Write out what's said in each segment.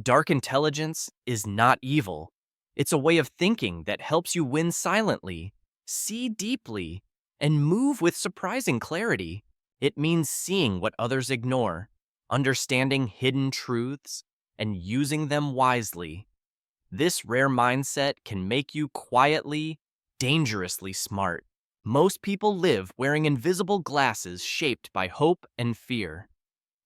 Dark intelligence is not evil. It's a way of thinking that helps you win silently, see deeply, and move with surprising clarity. It means seeing what others ignore, understanding hidden truths, and using them wisely. This rare mindset can make you quietly, dangerously smart. Most people live wearing invisible glasses shaped by hope and fear.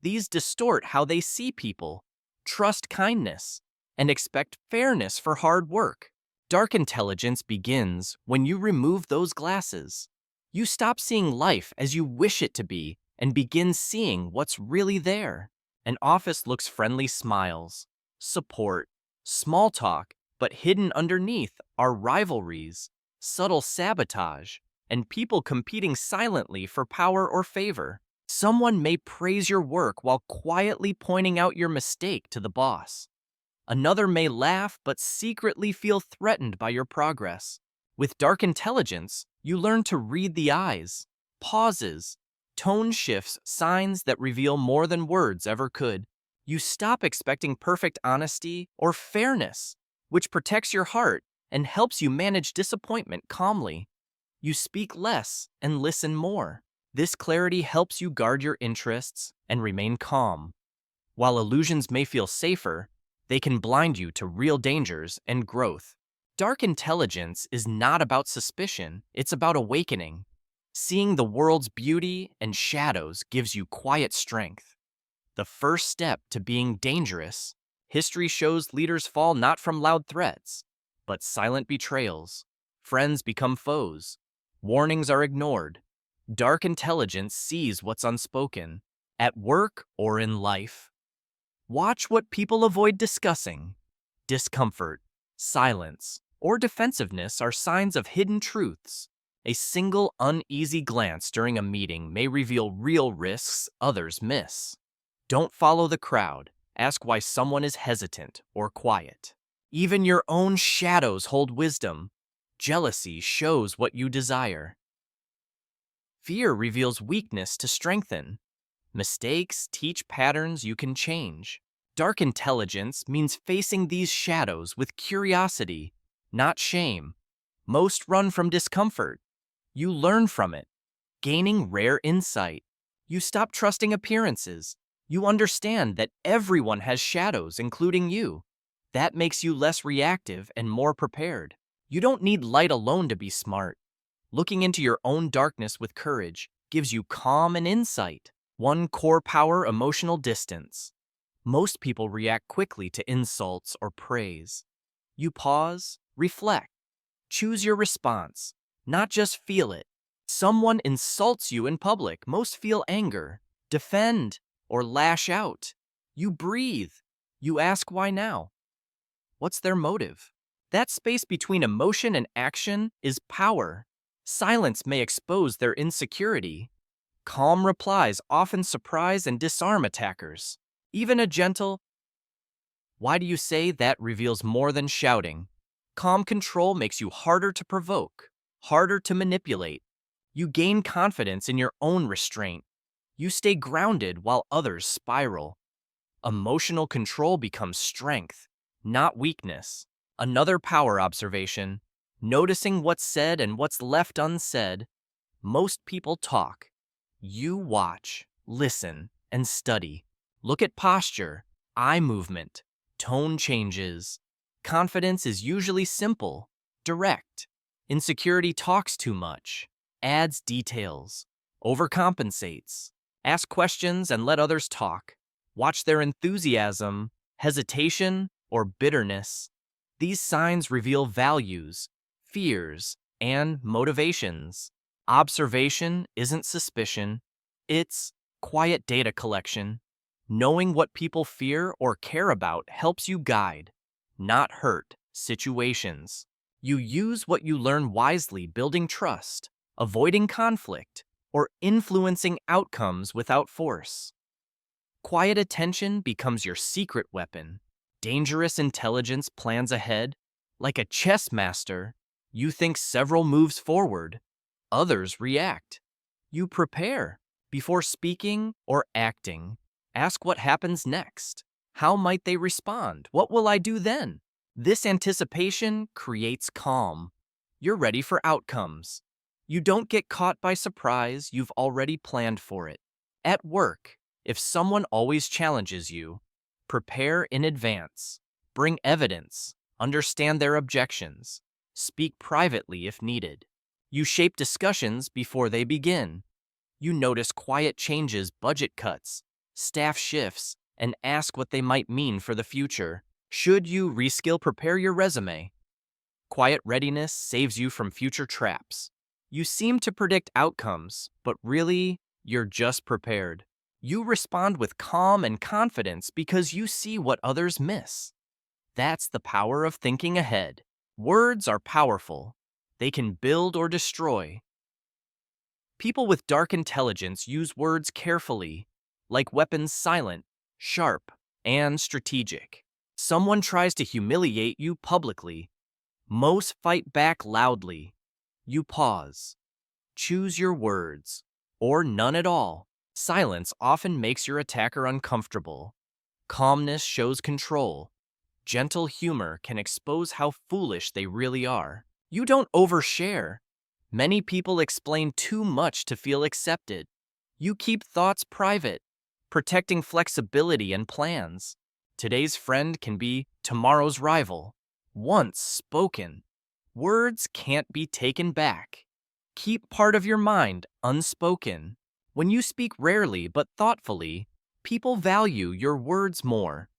These distort how they see people, trust kindness, and expect fairness for hard work. Dark intelligence begins when you remove those glasses. You stop seeing life as you wish it to be and begin seeing what's really there. An office looks friendly smiles, support, small talk, but hidden underneath are rivalries, subtle sabotage, and people competing silently for power or favor. Someone may praise your work while quietly pointing out your mistake to the boss. Another may laugh but secretly feel threatened by your progress. With dark intelligence, you learn to read the eyes, pauses, tone shifts, signs that reveal more than words ever could. You stop expecting perfect honesty or fairness, which protects your heart and helps you manage disappointment calmly. You speak less and listen more. This clarity helps you guard your interests and remain calm. While illusions may feel safer, they can blind you to real dangers and growth. Dark intelligence is not about suspicion, it's about awakening. Seeing the world's beauty and shadows gives you quiet strength. The first step to being dangerous. History shows leaders fall not from loud threats, but silent betrayals. Friends become foes. Warnings are ignored. Dark intelligence sees what's unspoken, at work or in life. Watch what people avoid discussing. Discomfort, silence, or defensiveness are signs of hidden truths. A single uneasy glance during a meeting may reveal real risks others miss. Don't follow the crowd. Ask why someone is hesitant or quiet. Even your own shadows hold wisdom. Jealousy shows what you desire. Fear reveals weakness to strengthen. Mistakes teach patterns you can change. Dark intelligence means facing these shadows with curiosity, not shame. Most run from discomfort. You learn from it, gaining rare insight. You stop trusting appearances. You understand that everyone has shadows, including you. That makes you less reactive and more prepared. You don't need light alone to be smart. Looking into your own darkness with courage gives you calm and insight. One core power: emotional distance. Most people react quickly to insults or praise. You pause, reflect, choose your response, not just feel it. Someone insults you in public, most feel anger, defend, or lash out. You breathe. You ask why now? What's their motive? That space between emotion and action is power. Silence may expose their insecurity. Calm replies often surprise and disarm attackers. Even a gentle, "Why do you say that?" reveals more than shouting. Calm control makes you harder to provoke, harder to manipulate. You gain confidence in your own restraint. You stay grounded while others spiral. Emotional control becomes strength, not weakness. Another power observation: noticing what's said and what's left unsaid. Most people talk. You watch, listen, and study. Look at posture, eye movement, tone changes. Confidence is usually simple, direct. Insecurity talks too much, adds details, overcompensates. Ask questions and let others talk. Watch their enthusiasm, hesitation, or bitterness. These signs reveal values, fears, and motivations. Observation isn't suspicion, it's quiet data collection. Knowing what people fear or care about helps you guide, not hurt, situations. You use what you learn wisely, building trust, avoiding conflict, or influencing outcomes without force. Quiet attention becomes your secret weapon. Dangerous intelligence plans ahead. Like a chess master, you think several moves forward. Others react. You prepare before speaking or acting. Ask what happens next. How might they respond? What will I do then? This anticipation creates calm. You're ready for outcomes. You don't get caught by surprise, you've already planned for it. At work, if someone always challenges you, prepare in advance. Bring evidence. Understand their objections. Speak privately if needed. You shape discussions before they begin. You notice quiet changes, budget cuts, staff shifts, and ask what they might mean for the future. Should you reskill, prepare your resume. Quiet readiness saves you from future traps. You seem to predict outcomes, but really, you're just prepared. You respond with calm and confidence because you see what others miss. That's the power of thinking ahead. Words are powerful. They can build or destroy. People with dark intelligence use words carefully, like weapons, silent, sharp, and strategic. Someone tries to humiliate you publicly. Most fight back loudly. You pause. Choose your words, or none at all. Silence often makes your attacker uncomfortable. Calmness shows control. Gentle humor can expose how foolish they really are. You don't overshare. Many people explain too much to feel accepted. You keep thoughts private, protecting flexibility and plans. Today's friend can be tomorrow's rival. Once spoken, words can't be taken back. Keep part of your mind unspoken. When you speak rarely but thoughtfully, people value your words more.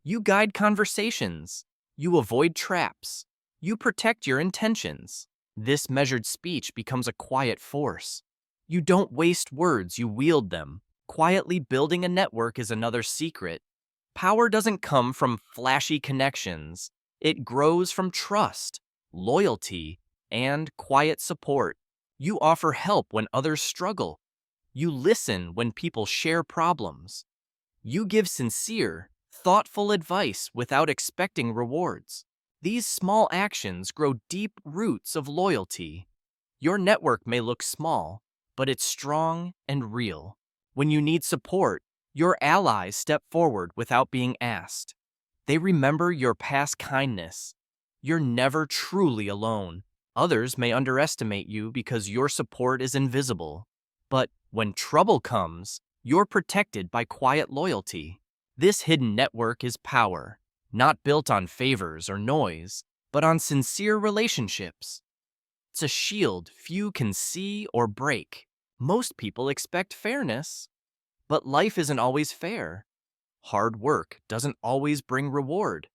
You guide conversations. You avoid traps. You protect your intentions. This measured speech becomes a quiet force. You don't waste words, you wield them. Quietly building a network is another secret. Power doesn't come from flashy connections. It grows from trust, loyalty, and quiet support. You offer help when others struggle. You listen when people share problems. You give sincere, thoughtful advice without expecting rewards. These small actions grow deep roots of loyalty. Your network may look small, but it's strong and real. When you need support, your allies step forward without being asked. They remember your past kindness. You're never truly alone. Others may underestimate you because your support is invisible. But when trouble comes, you're protected by quiet loyalty. This hidden network is power, not built on favors or noise, but on sincere relationships. It's a shield few can see or break. Most people expect fairness, but life isn't always fair. Hard work doesn't always bring reward.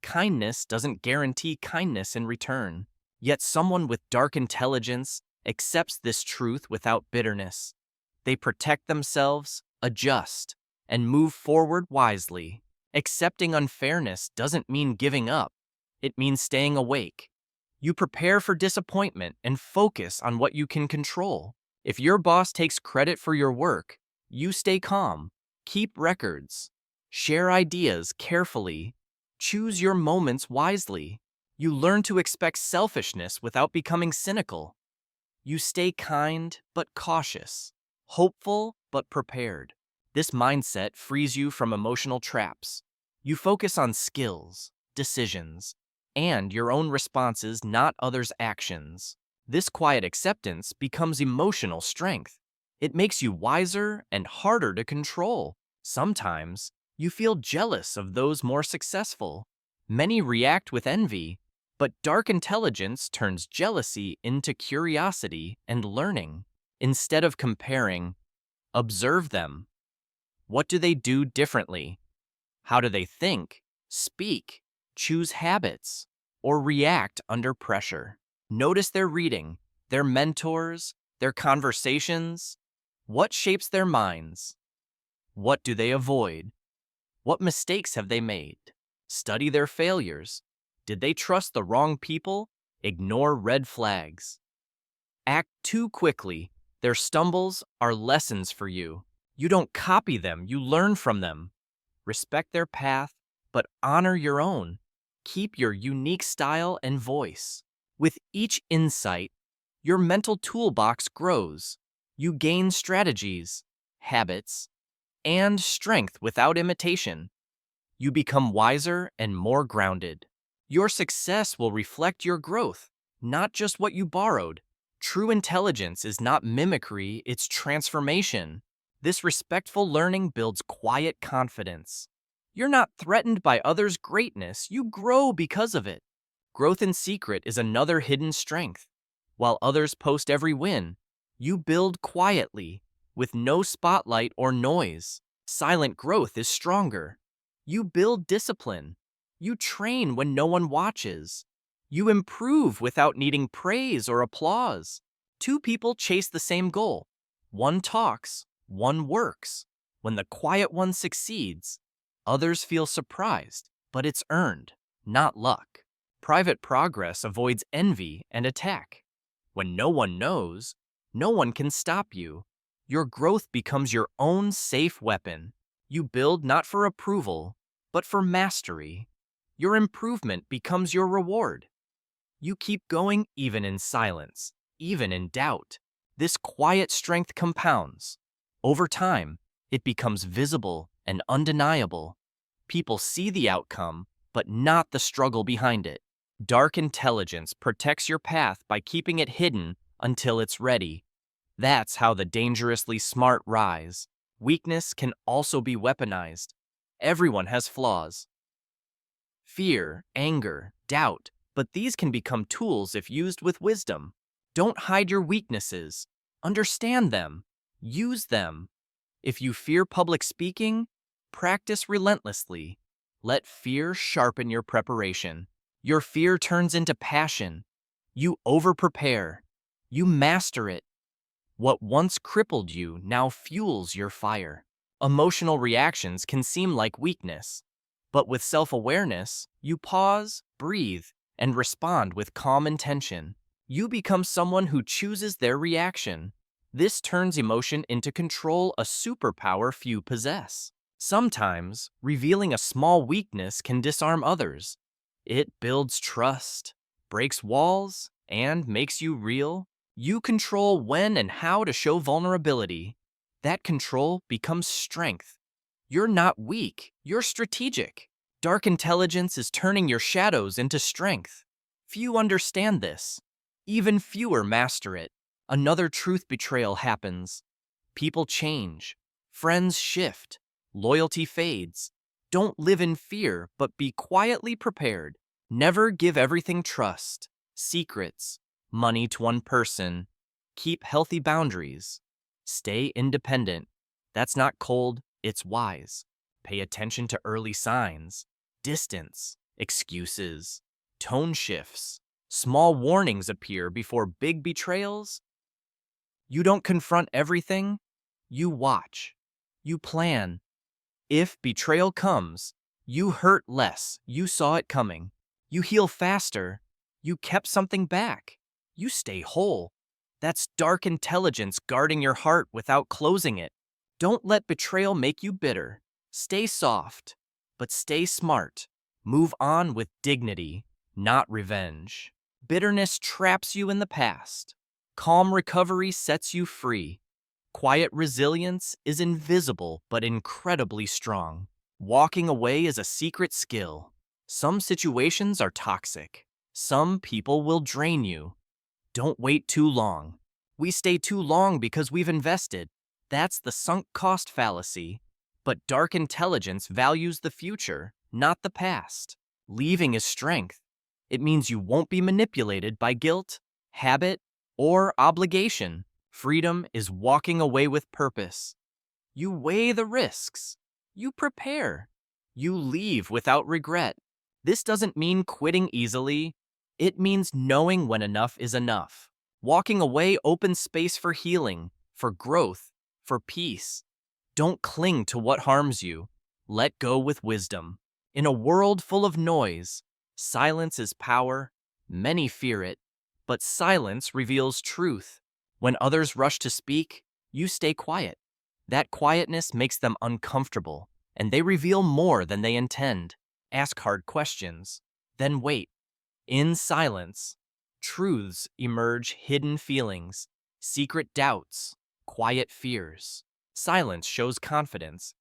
Kindness doesn't guarantee kindness in return. Yet someone with dark intelligence accepts this truth without bitterness. They protect themselves, adjust, and move forward wisely. Accepting unfairness doesn't mean giving up. It means staying awake. You prepare for disappointment and focus on what you can control. If your boss takes credit for your work, you stay calm. Keep records. Share ideas carefully. Choose your moments wisely. You learn to expect selfishness without becoming cynical. You stay kind but cautious, hopeful but prepared. This mindset frees you from emotional traps. You focus on skills, decisions, and your own responses, not others' actions. This quiet acceptance becomes emotional strength. It makes you wiser and harder to control. Sometimes, you feel jealous of those more successful. Many react with envy, but dark intelligence turns jealousy into curiosity and learning. Instead of comparing, observe them. What do they do differently? How do they think, speak, choose habits, or react under pressure? Notice their reading, their mentors, their conversations. What shapes their minds? What do they avoid? What mistakes have they made? Study their failures. Did they trust the wrong people? Ignore red flags. Act too quickly. Their stumbles are lessons for you. You don't copy them, you learn from them. Respect their path, but honor your own. Keep your unique style and voice. With each insight, your mental toolbox grows. You gain strategies, habits, and strength without imitation. You become wiser and more grounded. Your success will reflect your growth, not just what you borrowed. True intelligence is not mimicry, it's transformation. This respectful learning builds quiet confidence. You're not threatened by others' greatness, you grow because of it. Growth in secret is another hidden strength. While others post every win, you build quietly, with no spotlight or noise. Silent growth is stronger. You build discipline. You train when no one watches. You improve without needing praise or applause. Two people chase the same goal. One talks, one works. When the quiet one succeeds, others feel surprised, but it's earned, not luck. Private progress avoids envy and attack. When no one knows, no one can stop you. Your growth becomes your own safe weapon. You build not for approval, but for mastery. Your improvement becomes your reward. You keep going even in silence, even in doubt. This quiet strength compounds. Over time, it becomes visible and undeniable. People see the outcome, but not the struggle behind it. Dark intelligence protects your path by keeping it hidden until it's ready. That's how the dangerously smart rise. Weakness can also be weaponized. Everyone has flaws. Fear, anger, doubt, but these can become tools if used with wisdom. Don't hide your weaknesses. Understand them. Use them. If you fear public speaking, practice relentlessly. Let fear sharpen your preparation. Your fear turns into passion. You over-prepare. You master it. What once crippled you now fuels your fire. Emotional reactions can seem like weakness, but with self-awareness, you pause, breathe, and respond with calm intention. You become someone who chooses their reaction. This turns emotion into control, a superpower few possess. Sometimes, revealing a small weakness can disarm others. It builds trust, breaks walls, and makes you real. You control when and how to show vulnerability. That control becomes strength. You're not weak, you're strategic. Dark intelligence is turning your shadows into strength. Few understand this. Even fewer master it. Another truth betrayal happens. People change. Friends shift. Loyalty fades. Don't live in fear, but be quietly prepared. Never give everything trust. Secrets. Money to one person. Keep healthy boundaries. Stay independent. That's not cold, it's wise. Pay attention to early signs. Distance. Excuses. Tone shifts. Small warnings appear before big betrayals. You don't confront everything. You watch. You plan. If betrayal comes, you hurt less. You saw it coming. You heal faster. You kept something back. You stay whole. That's dark intelligence guarding your heart without closing it. Don't let betrayal make you bitter. Stay soft, but stay smart. Move on with dignity, not revenge. Bitterness traps you in the past. Calm recovery sets you free. Quiet resilience is invisible but incredibly strong. Walking away is a secret skill. Some situations are toxic. Some people will drain you. Don't wait too long. We stay too long because we've invested. That's the sunk cost fallacy. But dark intelligence values the future, not the past. Leaving is strength. It means you won't be manipulated by guilt, habit, or obligation. Freedom is walking away with purpose. You weigh the risks. You prepare. You leave without regret. This doesn't mean quitting easily. It means knowing when enough is enough. Walking away opens space for healing, for growth, for peace. Don't cling to what harms you. Let go with wisdom. In a world full of noise, silence is power. Many fear it, but silence reveals truth. When others rush to speak, you stay quiet. That quietness makes them uncomfortable, and they reveal more than they intend. Ask hard questions, then wait. In silence, truths emerge, hidden feelings, secret doubts, quiet fears. Silence shows confidence.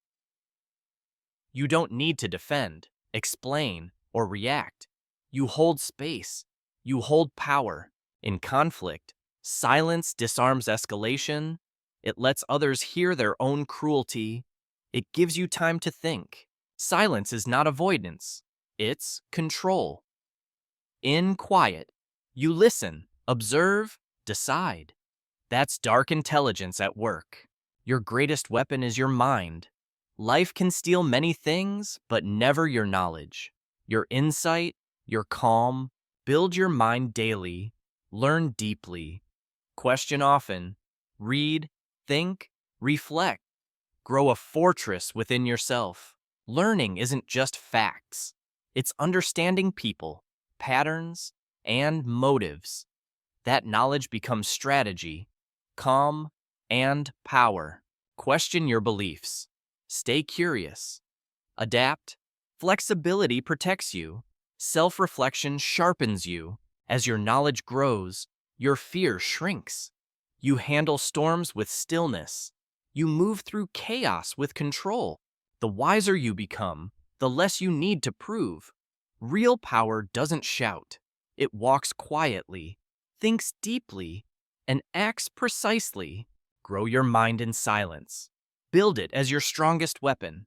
You don't need to defend, explain, or react. You hold space. You hold power. In conflict, silence disarms escalation. It lets others hear their own cruelty. It gives you time to think. Silence is not avoidance, it's control. In quiet, you listen, observe, decide. That's dark intelligence at work. Your greatest weapon is your mind. Life can steal many things, but never your knowledge. Your insight, your calm. Build your mind daily. Learn deeply. Question often. Read, think, reflect. Grow a fortress within yourself. Learning isn't just facts. It's understanding people, patterns, and motives. That knowledge becomes strategy, calm, and power. Question your beliefs. Stay curious. Adapt. Flexibility protects you. Self-reflection sharpens you. As your knowledge grows, your fear shrinks. You handle storms with stillness. You move through chaos with control. The wiser you become, the less you need to prove. Real power doesn't shout. It walks quietly, thinks deeply, and acts precisely. Grow your mind in silence. Build it as your strongest weapon.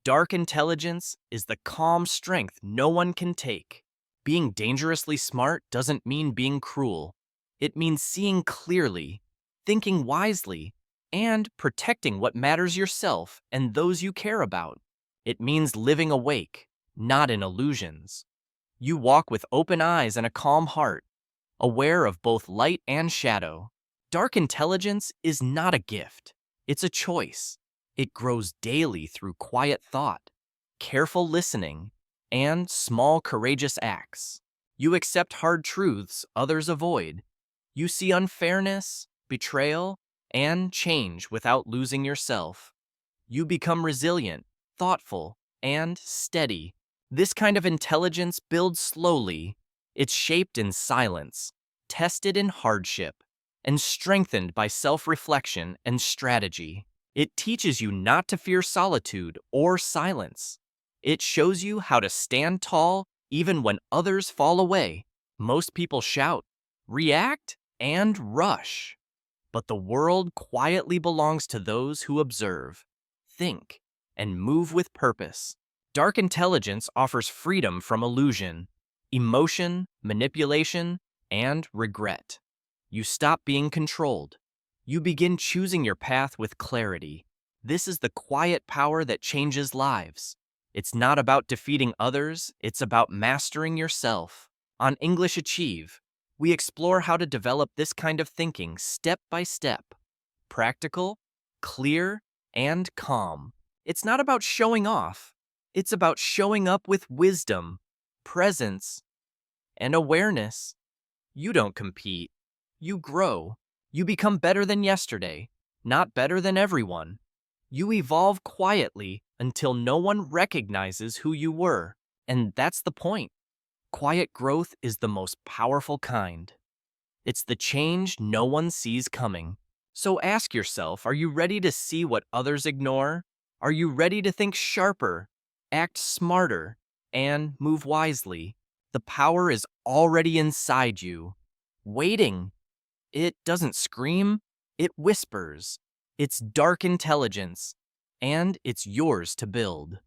Dark intelligence is the calm strength no one can take. Being dangerously smart doesn't mean being cruel. It means seeing clearly, thinking wisely, and protecting what matters yourself and those you care about. It means living awake, not in illusions. You walk with open eyes and a calm heart, aware of both light and shadow. Dark intelligence is not a gift. It's a choice. It grows daily through quiet thought, careful listening, and small courageous acts. You accept hard truths others avoid. You see unfairness, betrayal, and change without losing yourself. You become resilient, thoughtful, and steady. This kind of intelligence builds slowly. It's shaped in silence, tested in hardship, and strengthened by self-reflection and strategy. It teaches you not to fear solitude or silence. It shows you how to stand tall even when others fall away. Most people shout, react, and rush. But the world quietly belongs to those who observe, think, and move with purpose. Dark intelligence offers freedom from illusion, emotion, manipulation, and regret. You stop being controlled. You begin choosing your path with clarity. This is the quiet power that changes lives. It's not about defeating others, it's about mastering yourself. On English Achieve, we explore how to develop this kind of thinking step by step. Practical, clear, and calm. It's not about showing off. It's about showing up with wisdom, presence, and awareness. You don't compete. You grow. You become better than yesterday, not better than everyone. You evolve quietly until no one recognizes who you were. And that's the point. Quiet growth is the most powerful kind. It's the change no one sees coming. So ask yourself, are you ready to see what others ignore? Are you ready to think sharper, act smarter, and move wisely? The power is already inside you, waiting. It doesn't scream, it whispers. It's dark intelligence, and it's yours to build.